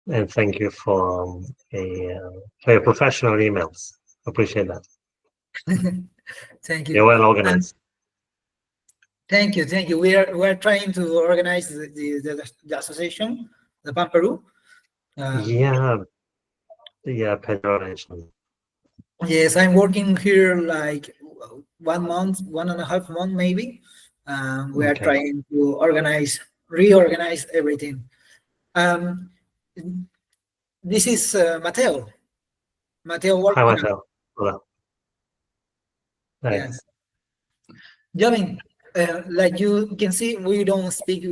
and thank you for your professional emails. Appreciate that. Thank You're you. well And organized. thank you, thank you. We are trying to organize the association, the PAN Peru. Um, Yeah, yeah, Pedro mentioned. yes, I'm working here like 1 month, 1.5 month maybe. We are Okay. trying to reorganize everything. Um, this is Mateo. Mateo Hi, working. Marcel. Hello. Hi. Yes. Jovin, like you can see, we don't speak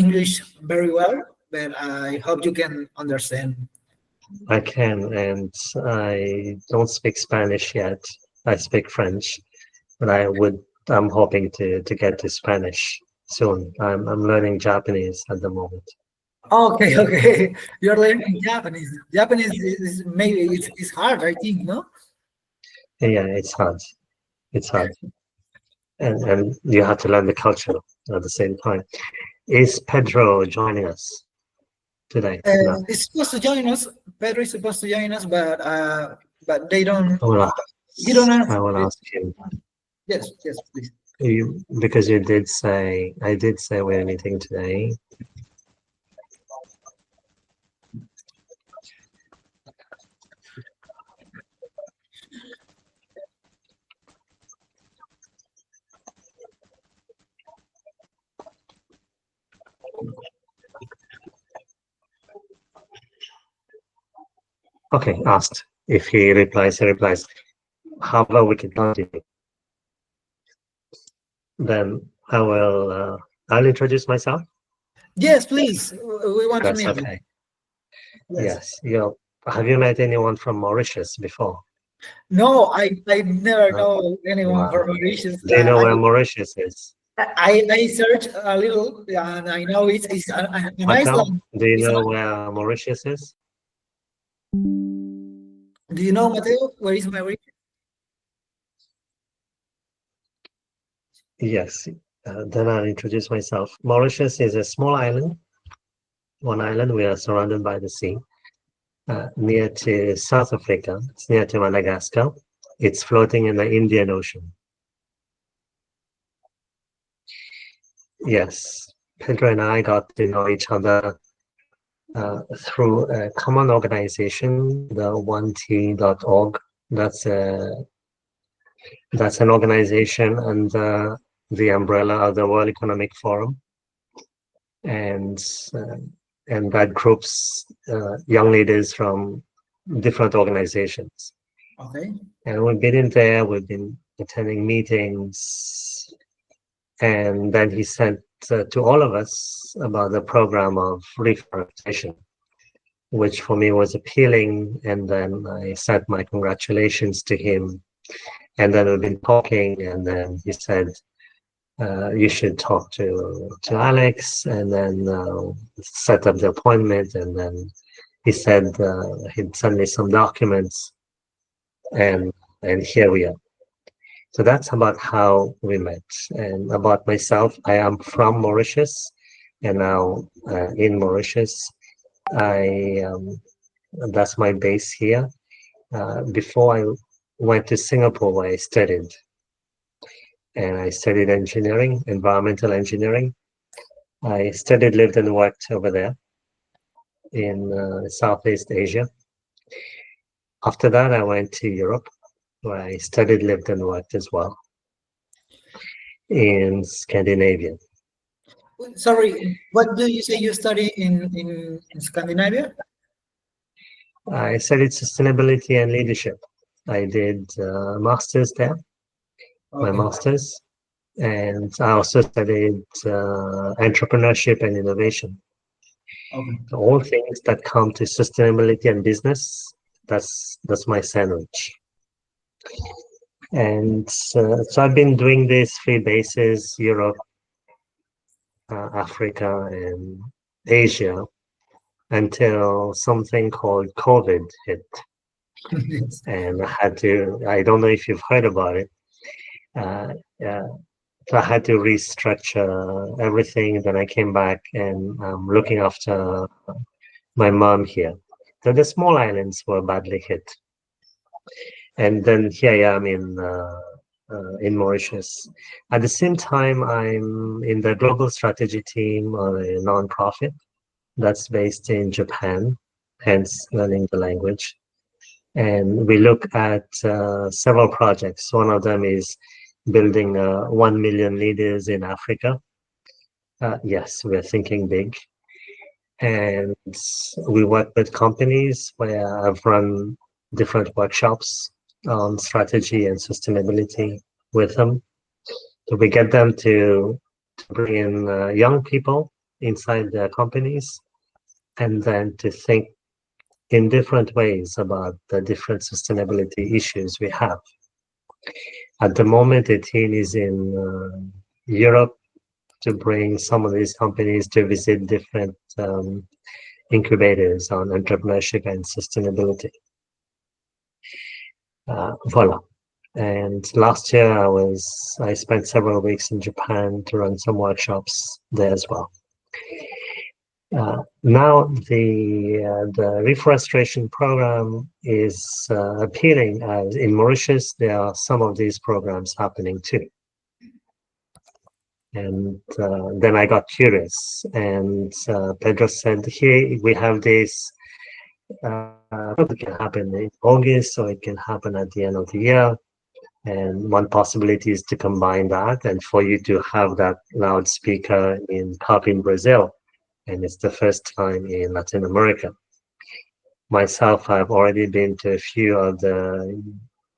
English very well, but I hope you can understand. I can, and I don't speak Spanish yet. I speak French, but I'm hoping to get to Spanish soon. I'm learning Japanese at the moment. Okay, okay. You're learning Japanese. Japanese is maybe it's hard, I think, no? Yeah, it's hard. It's hard. And you have to learn the culture at the same time. Is Pedro joining us today? No. It's supposed to join us. Pedro is supposed to join us, but they don't. I will You don't ask, have. I will ask him. Yes, yes, please. Because you did say, I did say we're meeting today. Okay, asked. If he replies, he replies. How about we can continue? Then I'll introduce myself. Yes, please. We want to That's meet you. okay. Yes. Yes. Have you met anyone from Mauritius before? No, I never No. know anyone Wow. from Mauritius. Do you know where Mauritius is? I searched a little and I know it's an Mattel, Iceland. do you It's know an, where Mauritius is? do you know Mateo? Where is Mauritius? Yes. Then I'll introduce myself. Mauritius is a small island. One island. We are surrounded by the sea. Near to South Africa. It's near to Madagascar. It's floating in the Indian Ocean. Yes. Pedro and I got to know each other through a common organization, the 1T.org. That's a that's an organization under the umbrella of the World Economic Forum, and uh, and that groups young leaders from different organizations. Okay. And we've been in there. We've been attending meetings, and then he sent to all of us about the program of reforestation, which for me was appealing. And then I sent my congratulations to him. And then we've been talking, and then he said, you should talk to Alex, and then set up the appointment. And then he said he'd send me some documents, and here we are. So that's about how we met. And about myself, I am from Mauritius, and now in Mauritius, I that's my base here. Before I went to Singapore, where I studied, and I studied engineering, environmental engineering. I studied, lived, and worked over there in Southeast Asia. After that, I went to Europe, where I studied, lived, and worked as well in Scandinavia. Sorry, what do you say you study in Scandinavia? I studied sustainability and leadership. I did masters there, my Okay. masters, and I also studied entrepreneurship and innovation. Okay. All things that come to sustainability and business. That's my sandwich. And so I've been doing these three bases: Europe, Africa, and Asia, until something called COVID hit. Yes. And I don't know if you've heard about it. Uh, uh, so I had to restructure everything. Then I came back and I'm looking after my mom here. So the small islands were badly hit. And then here I am in Mauritius. At the same time, I'm in the global strategy team of a nonprofit that's based in Japan, hence learning the language. And we look at several projects. One of them is building 1 million leaders in Africa. Yes, we're thinking big. And we work with companies where I've run different workshops on strategy and sustainability with them. So we get them to bring in young people inside their companies and then to think in different ways about the different sustainability issues we have. At the moment, the team is in Europe to bring some of these companies to visit different incubators on entrepreneurship and sustainability. Voila. And last year I spent several weeks in Japan to run some workshops there as well. Now the reforestation program is appealing as in Mauritius. There are some of these programs happening too. And then I got curious, and Pedro said, "Here we have this. It can happen in August, or it can happen at the end of the year. And one possibility is to combine that, and for you to have that loudspeaker in COP in Brazil, and it's the first time in Latin America. Myself, I've already been to a few of the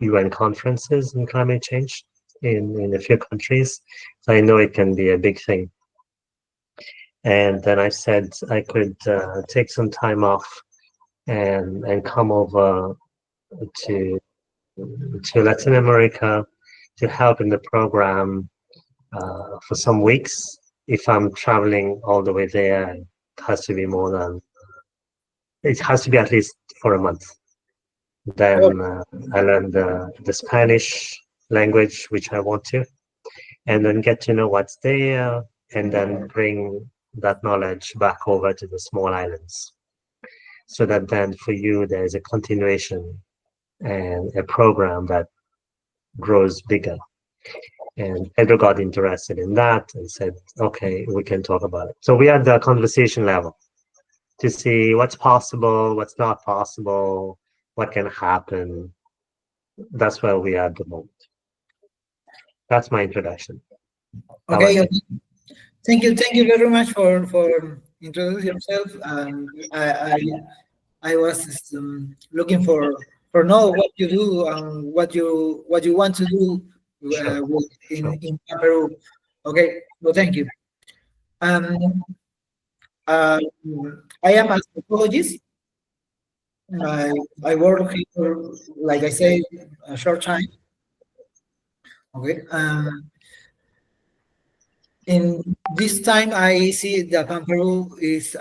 UN conferences on climate change in a few countries, so I know it can be a big thing. And then I said I could take some time off and come over to Latin America to help in the program for some weeks. If I'm traveling all the way there, it has to be it has to be at least for a month. Then I learn the Spanish language, which I want to, and then get to know what's there, and then bring that knowledge back over to the small islands. So that then for you, there's a continuation and a program that grows bigger. And Pedro got interested in that and said, okay, we can talk about it. So we had the conversation level to see what's possible, what's not possible, what can happen. That's where we are at the moment. That's my introduction. How about Okay, you? thank you very much for introducing yourself. I was looking for know what you do and what you want to do Sure. in Peru. Okay, well, thank you. Um, uh, I am a psychologist. I I work here, like I say, a short time. Okay. In this time, I see that Peru is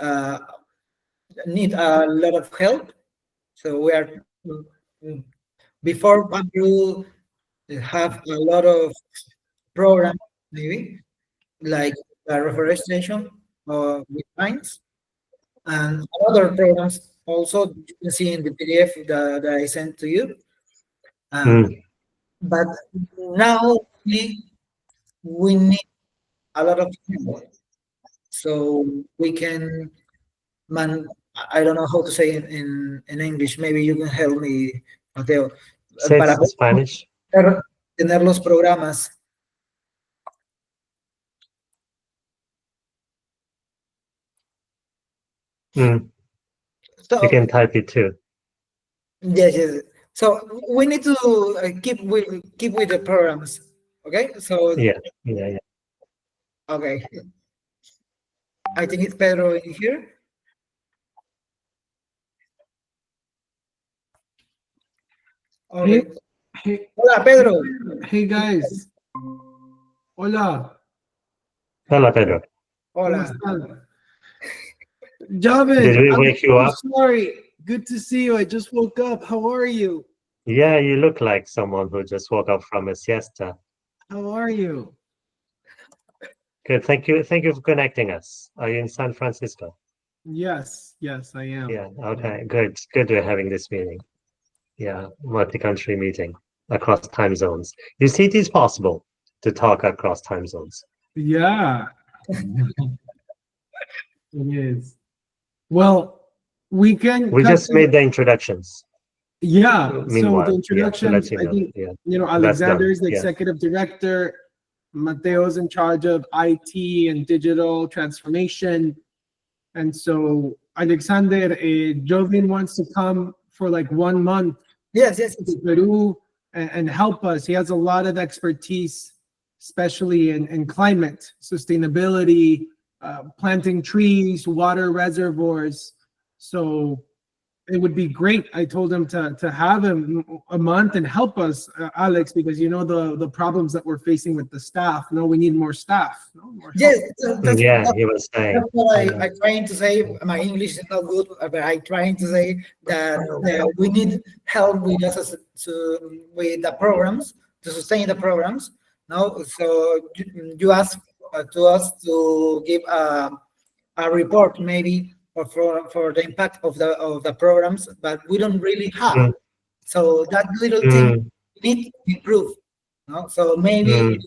need a lot of help. So we are mm, before Peru have a lot of programs, maybe like reforestation with pines and other programs. Also, you can see in the PDF that I sent to you. Um, Mm. but now we need a lot of help, so we can man. I don't know how to say in English. Maybe you can help me, Mateo. Say Para it's in Spanish. poder tener los programas. Mm. You So can type it too. yes, yes. So we need to keep with the programs. Okay. So Yeah, yeah, yeah. okay. I think it's Pedro in here. Hey, Okay. hey, Hola, Pedro. hey guys. Hola. Hola, Pedro. ¿Cómo Hola. están? Did Javin, we I'm wake you so up? sorry. Good to see you. I just woke up. How are you? Yeah, you look like someone who just woke up from a siesta. How are you? Good. Thank you. Thank you for connecting us. Are you in San Francisco? Yes, yes, I am. Yeah. Okay. Good. Good. We're having this meeting. Yeah, multi-country meeting across time zones. You see, it is possible to talk across time zones. Yeah, it is. Well, we can We cut just to, made the introductions. yeah. So the Meanwhile, yeah, to let introductions, you I know. think, Yeah, that's Alexander done. is the Yeah. executive director. Mateo's in charge of IT and digital transformation. And so Alexander, Jovin wants to come for like 1 month Yes, yes, to yes. Peru and help us. He has a lot of expertise, especially in climate, sustainability, planting trees, water reservoirs. So it would be great. I told him to have him a month and help us, Alex, because you know the problems that we're facing with the staff. No, we need more staff. No, more help. Yes, that's Yeah, he was saying. that's what Yeah. I trying to say. My English is not good, but I trying to say that we need help with us with the programs to sustain the programs. No, so you ask to us to give a report maybe for the impact of the programs, but we don't really have. Mm, So that little thing mm, need to improve. No? So maybe mm,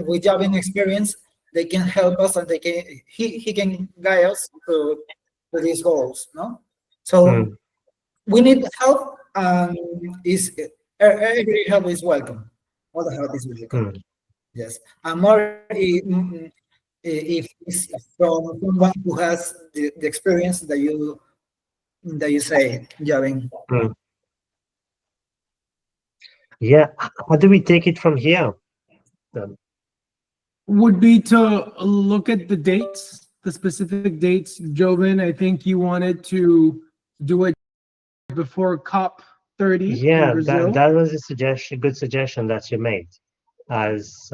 with jobbing experience, they can help us and he can guide us to these goals. No, so mm, we need help. Is every help is welcome. All the help is welcome. mm. Yes, and more if it's from someone who has the experience that you say, Javin. Mm. Yeah. How do we take it from here? Um, Would be to look at the dates, the specific dates. Jovin, I think you wanted to do it before COP 30 in yeah, that Brazil. that was a suggestion, good suggestion that you made. As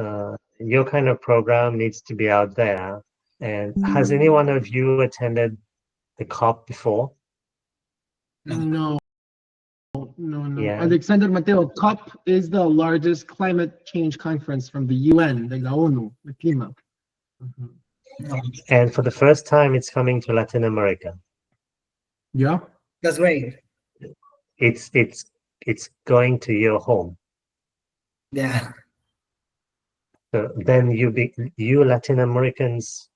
your kind of program needs to be out there. And has any one of you attended the COP before? No. No, no, no. Yeah. Alexander Mateo, COP is the largest climate change conference from the UN, the ONU, the clima. Mhm. No, And for the first time, it's coming to Latin America. Yeah. that's great. It's going to your home. Yeah, So then you Latin Americans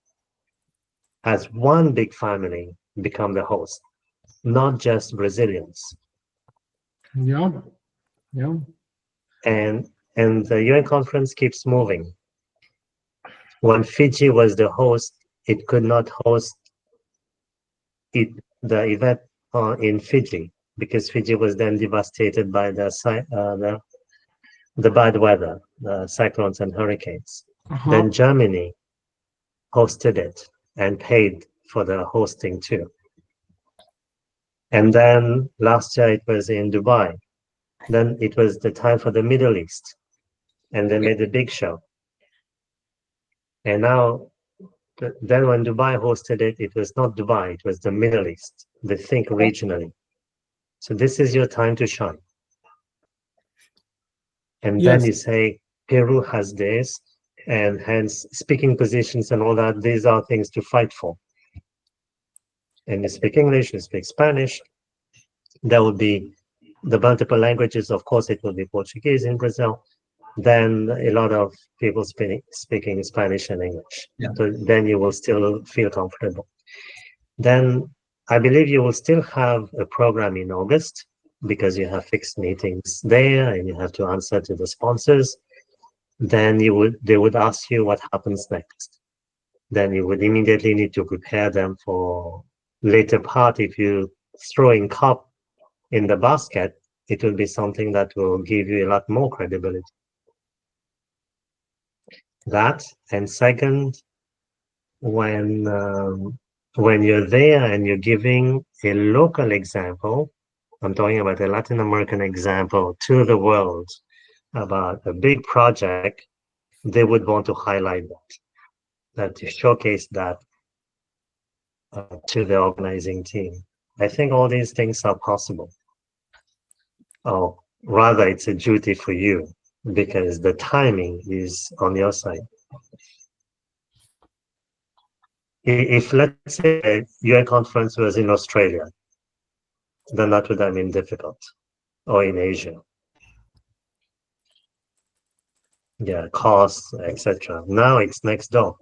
as one big family become the host, not just Brazilians. Yeah. Yeah. And and the UN conference keeps moving. When Fiji was the host, it could not host it, the event in Fiji because Fiji was then devastated by the bad weather, the cyclones and hurricanes. Uh-huh. Then Germany hosted it and paid for the hosting too. And then last year it was in Dubai. Then it was the time for the Middle East, and they made a big show. And now, then when Dubai hosted it, it was not Dubai, it was the Middle East. They think regionally. So this is your time to shine. And then Yes. you say, Peru has this, and hence speaking positions and all that, these are things to fight for. And you speak English, you speak Spanish, there will be the multiple languages. Of course, it will be Portuguese in Brazil. Then a lot of people speaking Spanish and English. yeah, So then you will still feel comfortable. Then I believe you will still have a program in August because you have fixed meetings there and you have to answer to the sponsors. Then they would ask you what happens next. Then you would immediately need to prepare them for later part. If you throw in COP in the basket, it will be something that will give you a lot more credibility. That, and second, when you're there and you're giving a local example, I'm talking about a Latin American example to the world about a big project, they would want to highlight that to showcase that to the organizing team. I think all these things are possible. Or rather, it's a duty for you because the timing is on your side. If let's say a UN conference was in Australia, then that would have been difficult, or in Asia. Yeah, costs, etc. Now it's next door.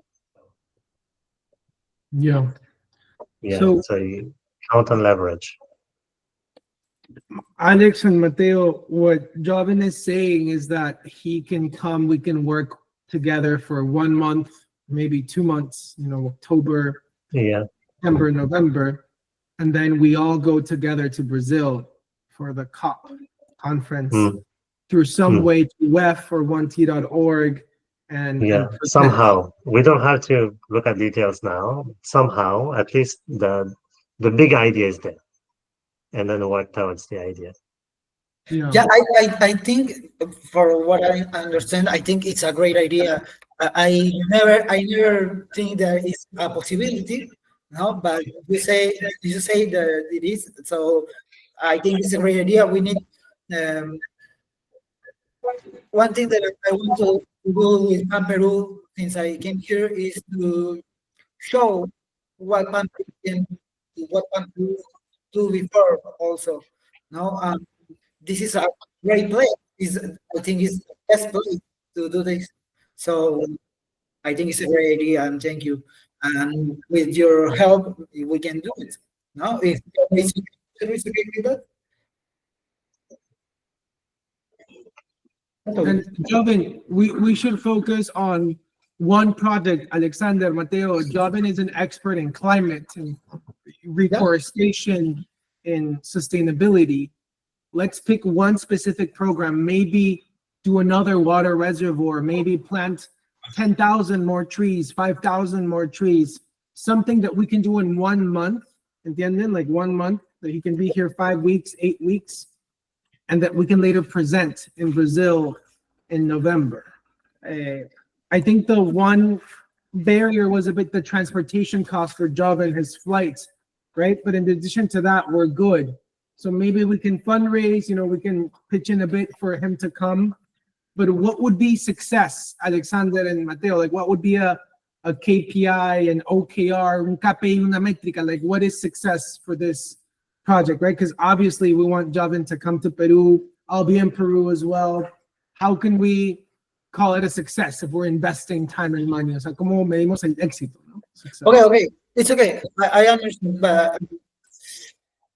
Yeah. Yeah, So so you count on leverage. Alex and Mateo, what Jovin is saying is that he can come, we can work together for 1 month, maybe 2 months, October, Yeah. September, November, and then we all go together to Brazil for the COP conference Mm, through some mm. way to WEF or 1T.org Yeah, and present. somehow we don't have to look at details now. Somehow, at least the big idea is there, and then work towards the idea. Yeah. Yeah, I think for what I understand, I think it's a great idea. I never think there is a possibility, no, but you say that it is. So I think it's a great idea. We need um, one thing that I want to do with Pan Peru since I came here is to show what Pan Peru can, what Pan Peru do before also. No, this is a great place. Is I think it's the best place to do this. So I think it's a great idea, and thank you. And with your help, we can do it. No, if it's okay with that. That's okay. And Jovin, we should focus on one project. Alexander, Mateo, Jovin is an expert in climate and reforestation and sustainability. Let's pick one specific program, maybe do another water reservoir, maybe plant 10,000 more trees, 5,000 more trees, something that we can do in 1 month, entienden? Like 1 month, that he can be here 5 weeks, 8 weeks, and that we can later present in Brazil in November. I think the one barrier was a bit the transportation cost for Java and his flights, right? But in addition to that, we're good. So maybe we can fundraise, we can pitch in a bit for him to come. But what would be success, Alexander and Mateo? Like what would be a KPI, an OKR, un KPI, una métrica? Like what is success for this project, right? Because obviously we want Javin to come to Peru. I'll be in Peru as well. How can we call it a success if we're investing time and money? O sea, ¿cómo medimos el éxito, no? Success. Okay, it's okay. I understand, but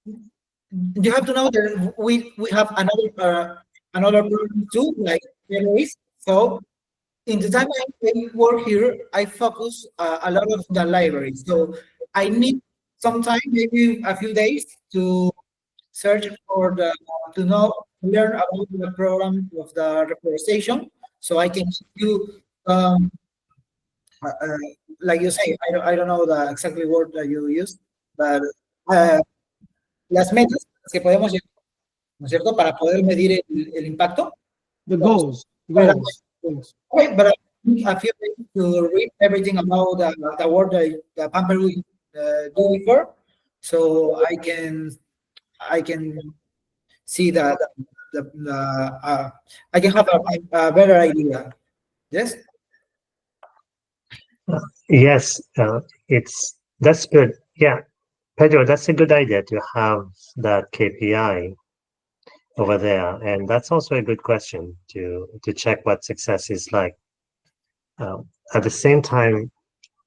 you have to know that we have another program too, like anyways. So in the time I work here, I focus a lot of the library. So I need some time, maybe a few days, to search for to learn about the program of the reforestation, so I can give you uh, uh, like you say, I don't know the exactly word that you use, but uh, las metas que podemos llegar, ¿no es cierto? Para poder medir el impacto. The goals. Okay, but I need a few days to read everything about the work that the Pan Peru do before, so I can see that I can have a better idea. Yes. Yes, that's good. Yeah, Pedro, that's a good idea to have that KPI over there, and that's also a good question to check what success is like. At the same time,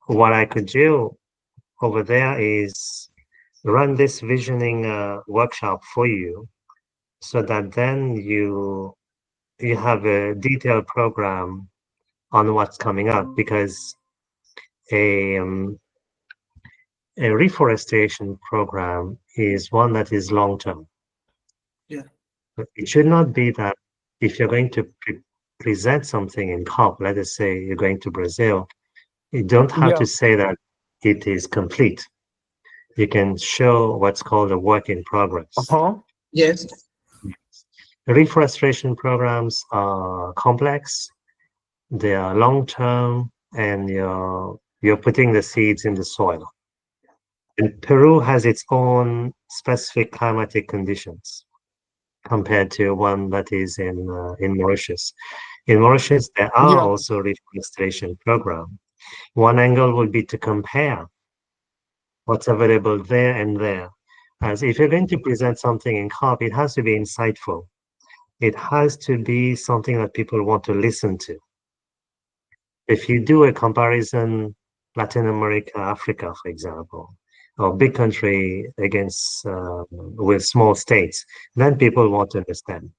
what I could do over there is run this visioning workshop for you, so that then you have a detailed program on what's coming up, because a a reforestation program is one that is long term. Yeah. It should not be that if you're going to present something in COP, let us say you're going to Brazil, you don't have to say that it is complete. You can show what's called a work in progress. Yes. Reforestation programs are complex, they are long term, and you're putting the seeds in the soil. And Peru has its own specific climatic conditions compared to one that is in Mauritius. In Mauritius, there are also reforestation programs. One angle would be to compare what's available there and there. As if you're going to present something in COP, it has to be insightful. It has to be something that people want to listen to. If you do a comparison, Latin America, Africa, for example, or big country against with small states, then people want to understand.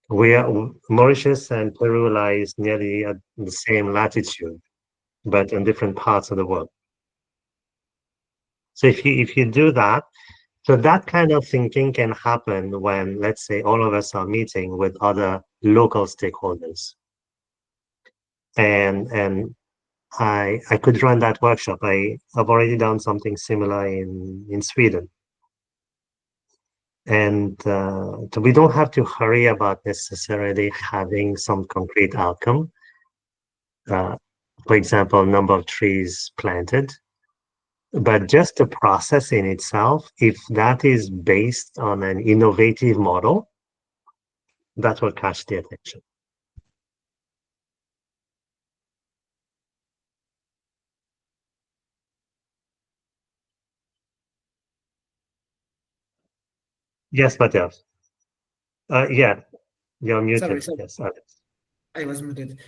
We are Mauritius and Peru lies nearly at the same latitude, but in different parts of the world. So if you do that, so that kind of thinking can happen when, let's say, all of us are meeting with other local stakeholders, and I could run that workshop. I've already done something similar in Sweden, and so we don't have to hurry about necessarily having some concrete outcome. Uh, for example, number of trees planted, but just the process in itself, if that is based on an innovative model, that will catch the attention. Yes, Matthias. Yeah, you're Sorry, muted. sorry, Yes, Alex. I was muted.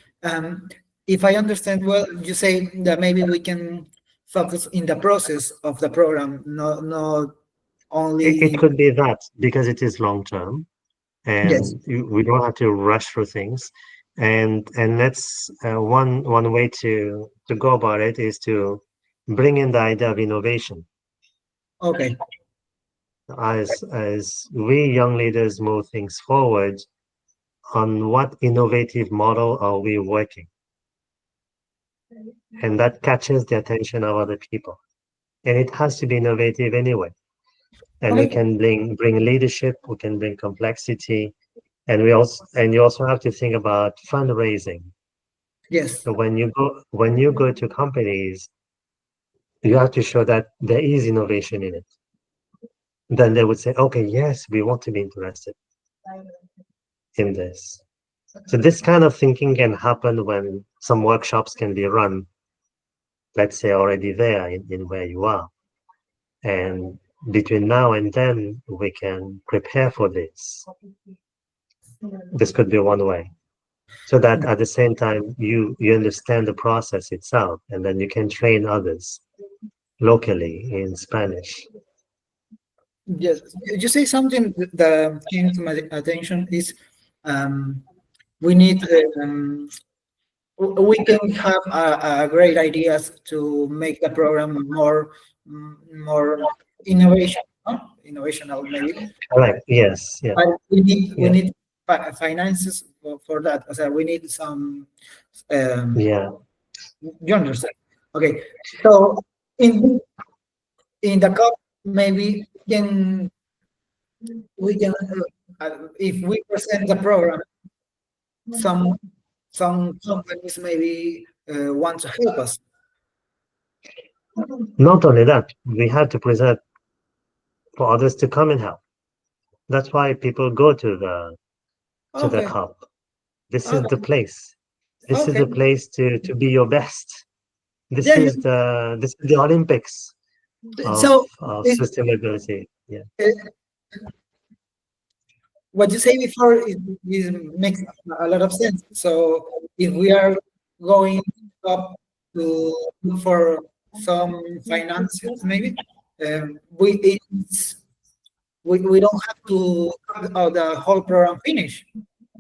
If I understand well, you say that maybe we can focus in the process of the program, not It only. could be that because it is long term, Yes. and we don't have to rush through things. And let's one way to go about it is to bring in the idea of innovation. Okay. As we young leaders move things forward, on what innovative model are we working? And that catches the attention of other people. And it has to be innovative anyway. And we Okay. can bring leadership, we can bring complexity, and you also have to think about fundraising. Yes. So when you go to companies, you have to show that there is innovation in it. Then they would say, okay, yes, we want to be interested in this. So this kind of thinking can happen when some workshops can be run, let's say already there in where you are. And between now and then, we can prepare for this. This could be one way. So that at the same time, you understand the process itself, and then you can train others locally in Spanish. Yes. You say something that came to my attention is um, we need we can have great ideas to make the program more innovation, huh? Innovational maybe. Correct. Yes. Yeah. But we Yeah. need finances for that. So we need some. Um, Yeah. you understand? Okay. So in in the cup, maybe we can if we present the program, some some companies maybe want to help us. Not only that, we have to present for others to come and help. That's why people go to the Okay. cup. This is the Okay. place. This is Okay. the place to be your best. This Yeah. is the Olympics Yeah. of So of it, sustainability. Yeah. what you say before is makes a lot of sense. So if we are going up to look for some finances, maybe we don't have to have the whole program finished.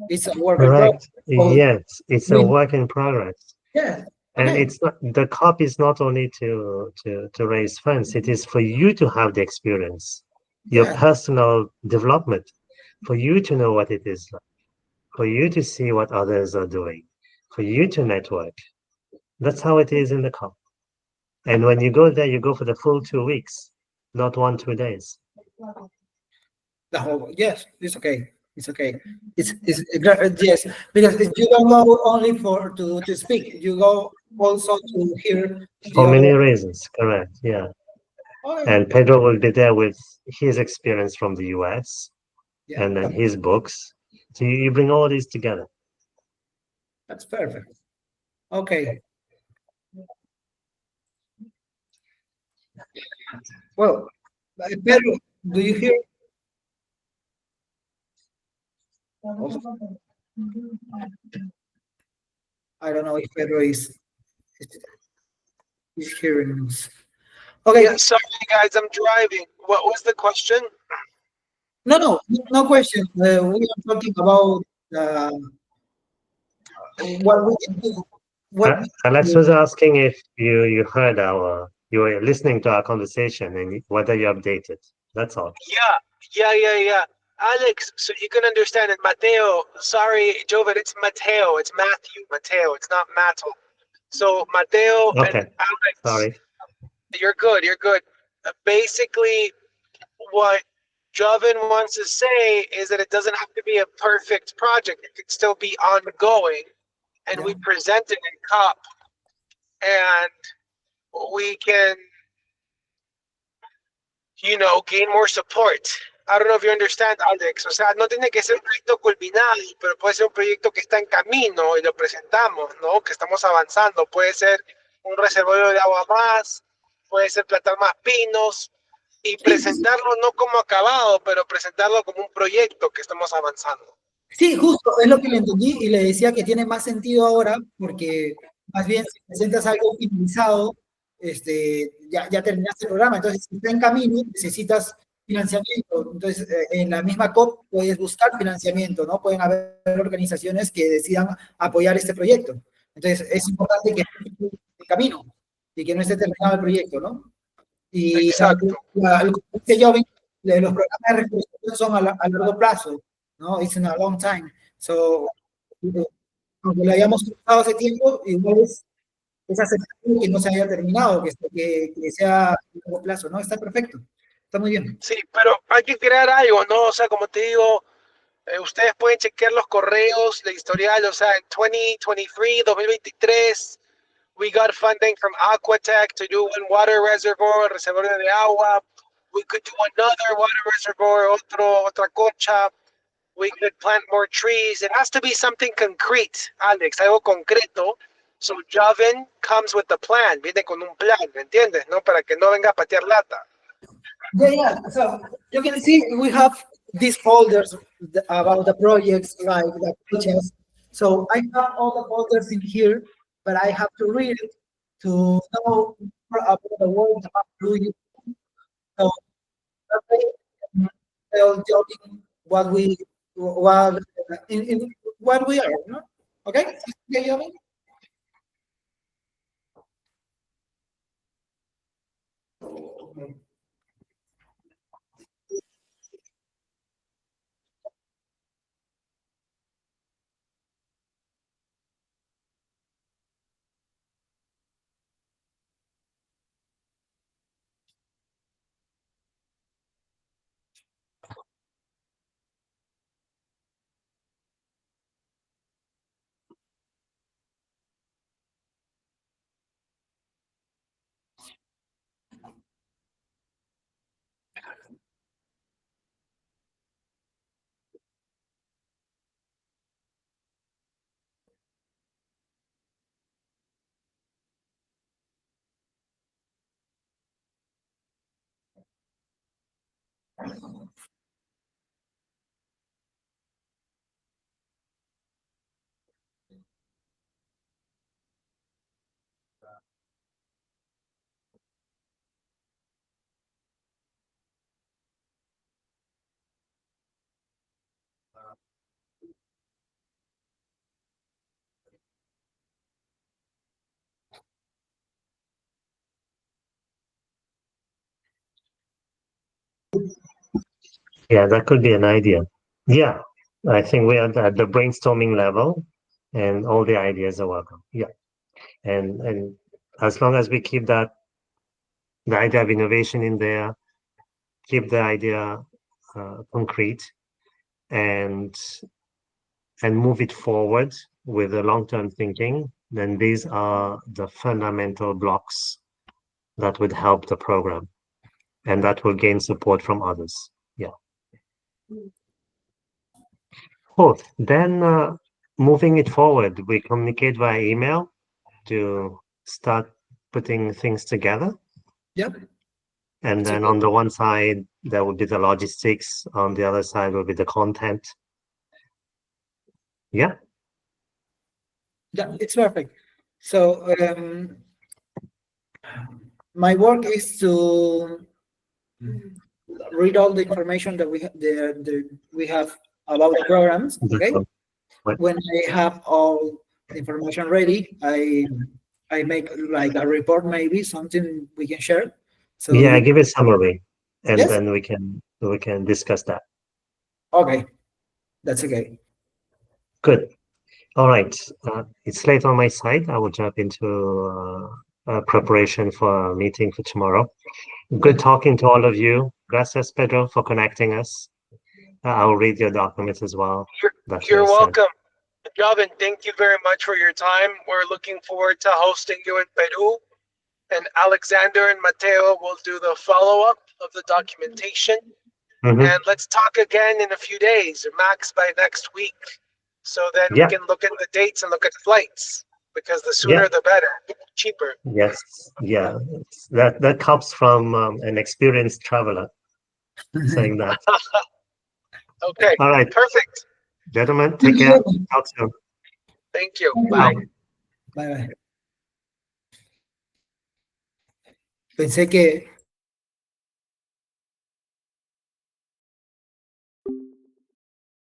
It's a work in progress. Correct. So Yes, it's a we work in progress. yeah. And Okay. it's not the COP is not only to raise funds, it is for you to have the experience, your Yeah. personal development, for you to know what it is like, for you to see what others are doing, for you to network. That's how it is in the COP. And when you go there, you go for the full 2 weeks, not 1, 2 days. The whole yes, it's okay. It's okay. Yes, because you don't go only for to speak. You go also to hear the For other. many reasons, correct. Yeah. Oh, And Pedro will be there with his experience from the US yeah, and then his books. So you bring all these together. that's perfect. Okay. Well, Pedro, do you hear? I don't know if Pedro is hearing us. Okay, Yeah, sorry guys, I'm driving. What was the question? no question. We are talking about uh, what we can do. What we can Alex do. was asking if you were listening to our conversation and whether you updated. That's all. Yeah. Alex, so you can understand it. Mateo, sorry, Joven, it's Mateo. It's Matthew. Mateo. It's not Matto. So Mateo and Okay. Alex, Sorry. you're good. You're good. Basically, what Joven wants to say is that it doesn't have to be a perfect project. It could still be ongoing, and Yeah. we present it in COP, and we can, gain more support. I don't know if you understand, Alex. O sea, no tiene que ser un proyecto culminado, pero puede ser un proyecto que está en camino y lo presentamos, ¿no? Que estamos avanzando. Puede ser un reservorio de agua más, puede ser plantar más pinos y Sí, sí, presentarlo no como acabado, pero presentarlo como un proyecto que estamos avanzando. sí, justo, es lo que le entendí y le decía que tiene más sentido ahora porque más bien si presentas algo finalizado, ya terminaste el programa, entonces si está en camino necesitas financiamiento, entonces en la misma COP puedes buscar financiamiento, ¿no? Pueden haber organizaciones que decidan apoyar este proyecto, entonces es importante que esté en camino y que no esté terminado el proyecto, ¿no? Y Exacto. como dice Yovin, los programas de reforestación son a largo plazo, ¿no? It's in a long time. So, aunque lo hayamos comenzado hace tiempo, igual es aceptable que no se haya terminado, que sea a largo plazo, ¿no? Está perfecto. Está muy bien. Sí, pero hay que crear algo, ¿no? O sea, como te digo, ustedes pueden chequear los correos, la historial, o sea, en 2023, 2023, we got funding from Aquatech to do one water reservoir, reservorio de agua. We could do another water reservoir, otra concha. We could plant more trees. It has to be something concrete, Alex, algo concreto. So Javin comes with the plan, viene con un plan, ¿me entiendes? ¿No? Para que no venga a patear lata. Yeah. So you can see we have these folders about the projects, like the pages. So I have all the folders in here, but I have to read it to know more about the work that I'm doing. So that way, tell Jody what in what we are, you know? Okay? Okay, Jody? Yeah, that could be an idea. Yeah, I think we are at the brainstorming level, and all the ideas are welcome. Yeah, and as long as we keep the idea of innovation in there, keep the idea concrete, and move it forward with a long-term thinking, then these are the fundamental blocks that would help the program, and that will gain support from others. Yeah. Oh, then moving it forward, we communicate via email to start putting things together. Yep. And then on the one side, there will be the logistics. On the other side will be the content. Yeah. Yeah, it's perfect. So my work is to read all the information that we have about the programs. Okay. Right. When I have all the information ready, I make like a report, maybe something we can share. So Yeah, give a summary, and Yes. then we can discuss that. Okay, that's okay. Good. All right. It's late on my side. I will jump into preparation for our meeting for tomorrow. Good talking to all of you. Gracias, Pedro, for connecting us. I'll read your documents as well. You're welcome. Yovin, thank you very much for your time. We're looking forward to hosting you in Peru. And Alexander and Mateo will do the follow-up of the documentation. Mm-hmm. And let's talk again in a few days, or max by next week. So then Yeah. we can look at the dates and look at the flights, because the sooner the better, cheaper. Yes. Yeah. That comes from an experienced traveler saying that. Okay. All right. Perfect. Gentlemen, take care. Talk soon. Thank you. Bye. Bye bye. Pensé que